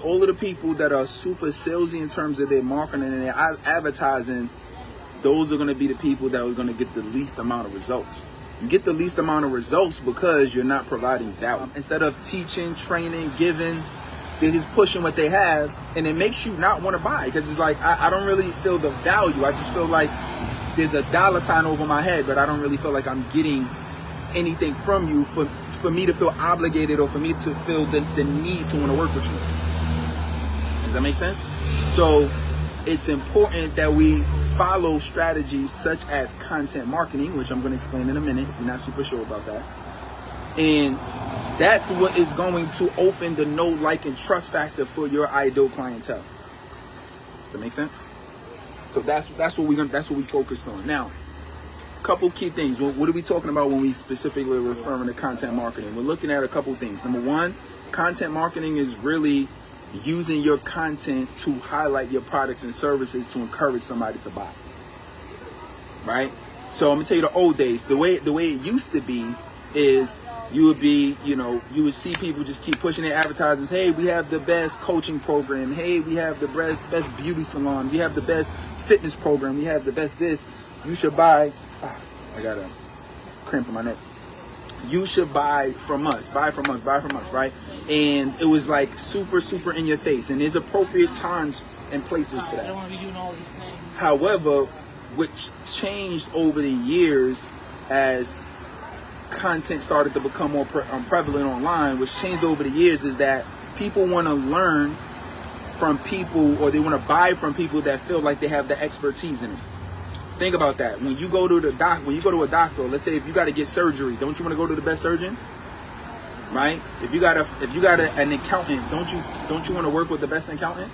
all of the people that are super salesy in terms of their marketing and their advertising, those are going to be the people that are going to get the least amount of results. You get the least amount of results because you're not providing value. Instead of teaching, training, giving, they're just pushing what they have, and it makes you not want to buy, because it's like, I don't really feel the value. I just feel like there's a dollar sign over my head, but I don't really feel like I'm getting anything from you for me to feel obligated, or for me to feel the need to want to work with you. Does that make sense? So it's important that we follow strategies such as content marketing, which I'm going to explain in a minute if you're not super sure about that. And that's what is going to open the know, like, and trust factor for your ideal clientele. Does that make sense? So that's what we focused on. Now, a couple key things. What are we talking about when we specifically referring to content marketing? We're looking at a couple things. Number one, content marketing is really using your content to highlight your products and services to encourage somebody to buy. Right? So I'm gonna tell you the old days. The way it used to be is you would see people just keep pushing their advertisements. Hey, we have the best coaching program. Hey, we have the best beauty salon. We have the best fitness program. We have the best this. You should buy. I got a cramp in my neck. You should buy from us. Buy from us. Buy from us. Right? And it was like super, super in your face. And there's appropriate times and places for that. I don't want to be doing all these things. However, which changed over the years as content started to become more prevalent online, which changed over the years, is that people want to learn from people, or they want to buy from people that feel like they have the expertise in it. Think about that. When you go to a doctor, let's say if you got to get surgery, don't you want to go to the best surgeon? Right? If you got an accountant, don't you want to work with the best accountant?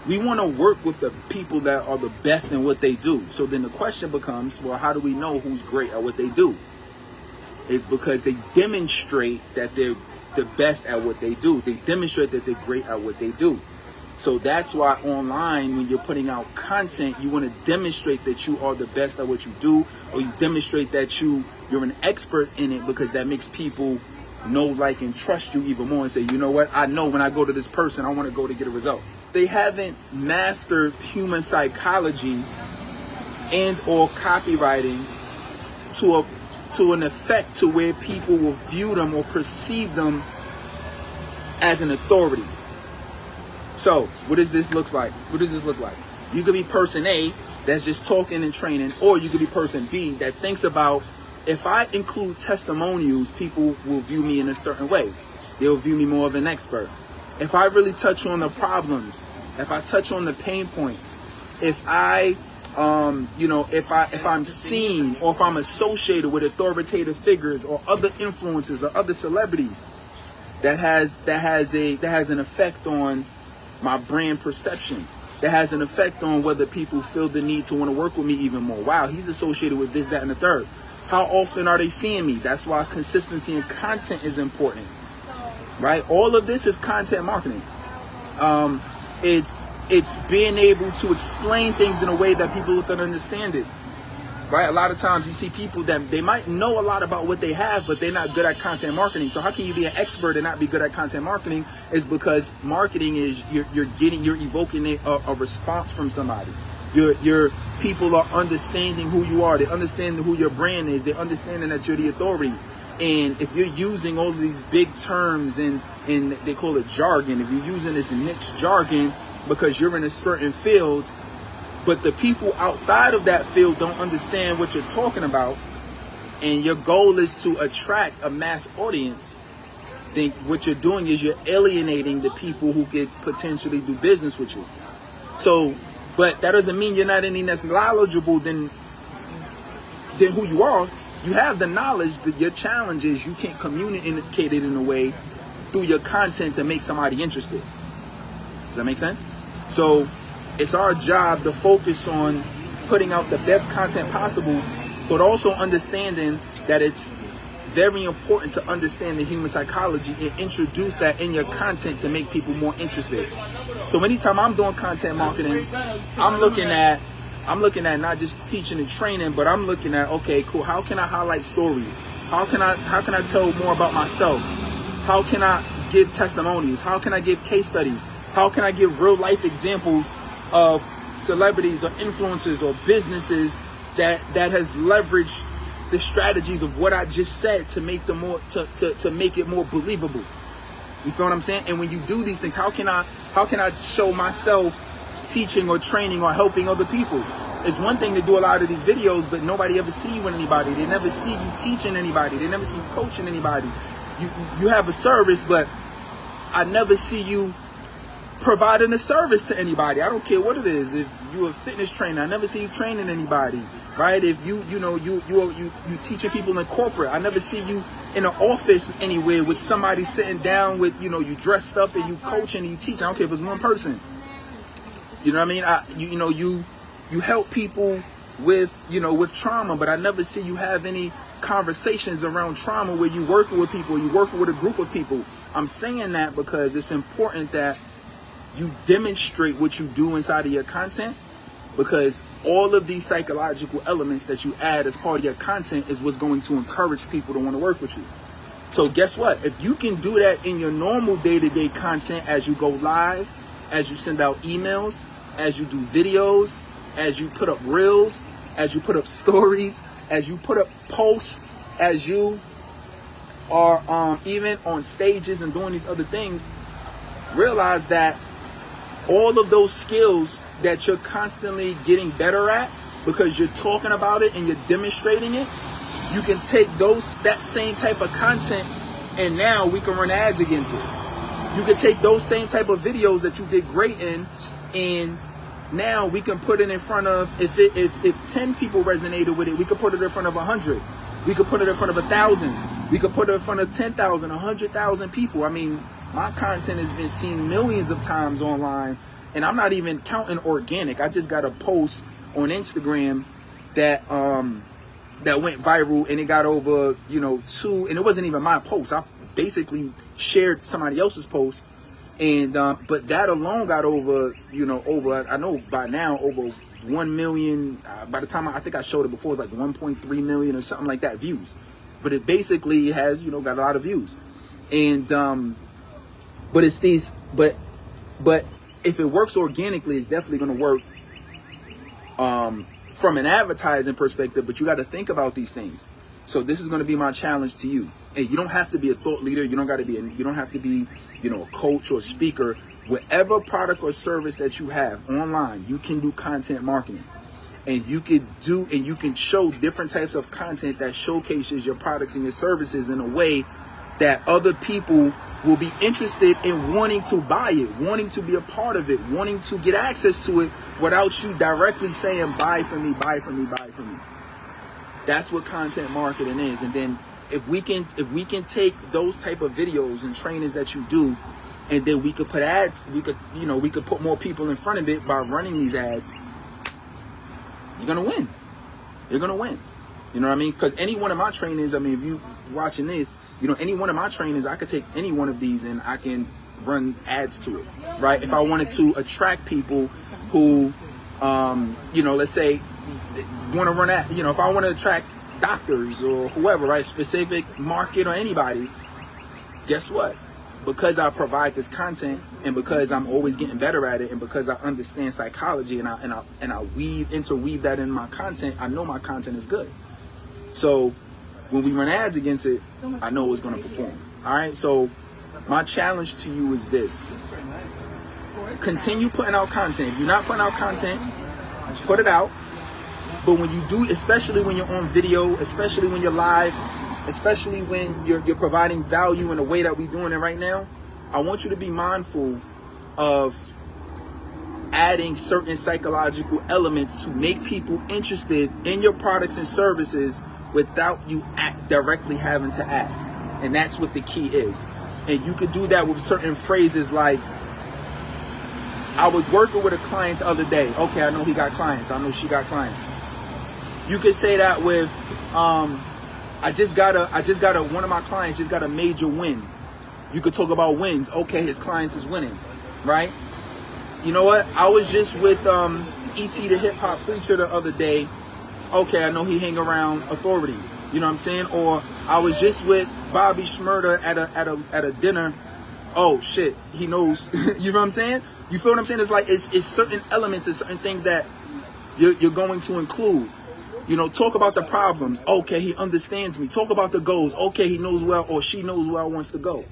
We want to work with the people that are the best in what they do. So then the question becomes, well, how do we know who's great at what they do? It's because they demonstrate that they're the best at what they do. They demonstrate that they're great at what they do. So that's why online, when you're putting out content, you want to demonstrate that you are the best at what you do, or you demonstrate that you're an expert in it, because that makes people know, like, and trust you even more and say, you know what, I know when I go to this person, I want to go to get a result. They haven't mastered human psychology and or copywriting to an effect to where people will view them or perceive them as an authority. So what does this look like? You could be person A that's just talking and training, or you could be person B that thinks about, if I include testimonials, people will view me in a certain way. They'll view me more of an expert. If I really touch on the problems, if I touch on the pain points, if I'm seen, or if I'm associated with authoritative figures or other influencers or other celebrities, that has an effect on my brand perception. That has an effect on whether people feel the need to want to work with me even more. Wow, he's associated with this, that, and the third. How often are they seeing me? That's why consistency in content is important, right? All of this is content marketing. It's being able to explain things in a way that people can understand it, right? A lot of times you see people that they might know a lot about what they have, but they're not good at content marketing. So how can you be an expert and not be good at content marketing? Is because marketing is you're evoking a response from somebody. Your people are understanding who you are. They understand who your brand is. They're understanding that you're the authority. And if you're using all of these big terms and they call it jargon, if you're using this niche jargon because you're in a certain field, but the people outside of that field don't understand what you're talking about, and your goal is to attract a mass audience, then what you're doing is you're alienating the people who could potentially do business with you. So, but that doesn't mean you're not any less knowledgeable than who you are. You have the knowledge. That your challenge is you can't communicate it in a way through your content to make somebody interested. Does that make sense? So it's our job to focus on putting out the best content possible, but also understanding that it's very important to understand the human psychology and introduce that in your content to make people more interested. So anytime I'm doing content marketing, I'm looking at not just teaching and training, but I'm looking at, okay, cool, how can I highlight stories? How can I tell more about myself? How can I give testimonials? How can I give case studies? How can I give real life examples of celebrities or influencers or businesses that has leveraged the strategies of what I just said to make them more to make it more believable? You feel what I'm saying? And when you do these things, how can I show myself teaching or training or helping other people? It's one thing to do a lot of these videos, but nobody ever see you with anybody. They never see you teaching anybody. They never see you coaching anybody. You have a service, but I never see you providing a service to anybody. I don't care what it is. If you're a fitness trainer, I never see you training anybody, right? If you teaching people in corporate, I never see you in an office anywhere with somebody sitting down with, you dressed up and you coaching and you teach. I don't care if it's one person. You know what I mean? You help people with trauma, but I never see you have any conversations around trauma where you working with people, you working with a group of people. I'm saying that because it's important that you demonstrate what you do inside of your content, because all of these psychological elements that you add as part of your content is what's going to encourage people to want to work with you. So guess what? If you can do that in your normal day-to-day content, as you go live, as you send out emails, as you do videos, as you put up reels, as you put up stories, as you put up posts, as you are even on stages and doing these other things, realize that all of those skills that you're constantly getting better at because you're talking about it and you're demonstrating it, you can take that same type of content and now we can run ads against it. You can take those same type of videos that you did great in, and now we can put it in front of, if 10 people resonated with it, we could put it in front of 100. We could put it in front of 1,000. We could put it in front of 10,000, 100,000 people. I mean, my content has been seen millions of times online, and I'm not even counting organic. I just got a post on Instagram that went viral, and it got over, 2, and it wasn't even my post. I basically shared somebody else's post, and but that alone got over, I know by now over 1 million. By the time I think I showed it before, it was like 1.3 million or something like that views. But it basically has, got a lot of views, and but it's these, but if it works organically, it's definitely going to work from an advertising perspective. But you got to think about these things. So this is going to be my challenge to you. And you don't have to be a thought leader. You don't have to be, a coach or a speaker. Whatever product or service that you have online, you can do content marketing. And you can show different types of content that showcases your products and your services in a way that other people will be interested in wanting to buy it, wanting to be a part of it, wanting to get access to it without you directly saying, buy from me, buy from me, buy from me. That's what content marketing is. And then if we can take those type of videos and trainings that you do, and then we could put ads, we could put more people in front of it by running these ads, you're going to win. You're going to win. You know what I mean? Because any one of my trainings, I mean, if you watching this, any one of my trainings, I could take any one of these and I can run ads to it, right? If I wanted to attract people who, let's say want to run at, if I want to attract doctors or whoever, right? Specific market or anybody, guess what? Because I provide this content, and because I'm always getting better at it, and because I understand psychology and I interweave that in my content, I know my content is good. So when we run ads against it, I know it's going to perform. All right. So my challenge to you is this: continue putting out content. If you're not putting out content, put it out. But when you do, especially when you're on video, especially when you're live, especially when you're providing value in the way that we're doing it right now, I want you to be mindful of adding certain psychological elements to make people interested in your products and services without you directly having to ask. And that's what the key is. And you could do that with certain phrases like, I was working with a client the other day. Okay, I know he got clients. I know she got clients. You could say that with, one of my clients just got a major win. You could talk about wins. Okay, his clients is winning, right? You know what? I was just with E.T. the hip hop preacher the other day. Okay, I know he hang around authority. You know what I'm saying? Or I was just with Bobby Shmurda at a dinner. oh shit, he knows. You know what I'm saying? You feel what I'm saying? It's like, it's certain elements and certain things that you're going to include. You know, talk about the problems. Okay, he understands me. Talk about the goals. Okay, he knows well, or she knows where I want to go.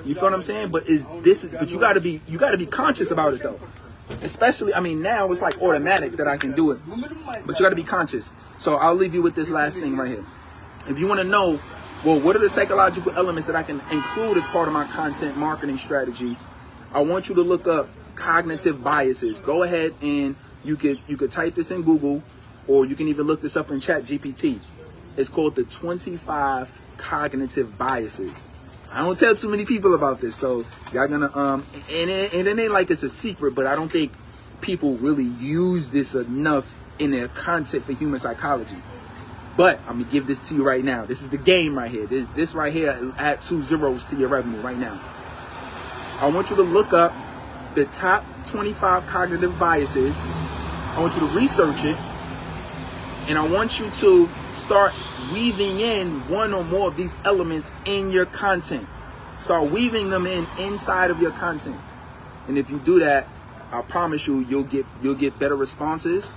You feel what I'm saying? But but you gotta be conscious about it though. Especially, I mean, now it's like automatic that I can do it, but you gotta be conscious. So I'll leave you with this last thing right here. If you want to know, well, what are the psychological elements that I can include as part of my content marketing strategy? I want you to look up cognitive biases. Go ahead and you could type this in Google, or you can even look this up in ChatGPT. It's called the 25 cognitive biases. I don't tell too many people about this, so y'all gonna and it ain't like it's a secret, but I don't think people really use this enough in their content for human psychology. But I'm gonna give this to you right now. This is the game right here. This right here, add 2 zeros to your revenue right now. I want you to look up the top 25 cognitive biases. I want you to research it, and I want you to start weaving in one or more of these elements in your content. Start weaving them inside of your content. And if you do that, I promise you, you'll get better responses.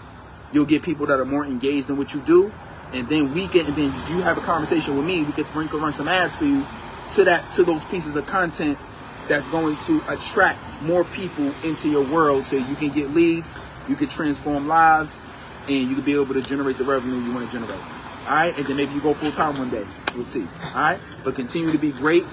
You'll get people that are more engaged in what you do. And then if you have a conversation with me, we can run some ads for you to those pieces of content that's going to attract more people into your world, so you can get leads, you can transform lives, and you can be able to generate the revenue you want to generate. All right, and then maybe you go full time one day. We'll see. All right, but continue to be great.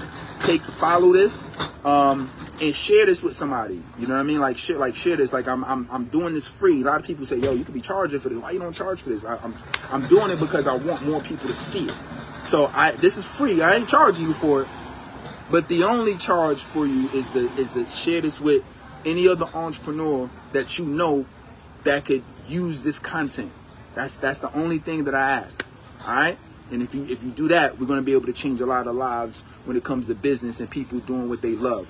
Follow this, and share this with somebody. You know what I mean? Like share this. Like I'm doing this free. A lot of people say, "Yo, you could be charging for this. Why you don't charge for this?" I'm doing it because I want more people to see it. So this is free. I ain't charging you for it. But the only charge for you is to share this with any other entrepreneur that you know that could use this content. That's the only thing that I ask. All right? And if you do that, we're going to be able to change a lot of lives when it comes to business and people doing what they love.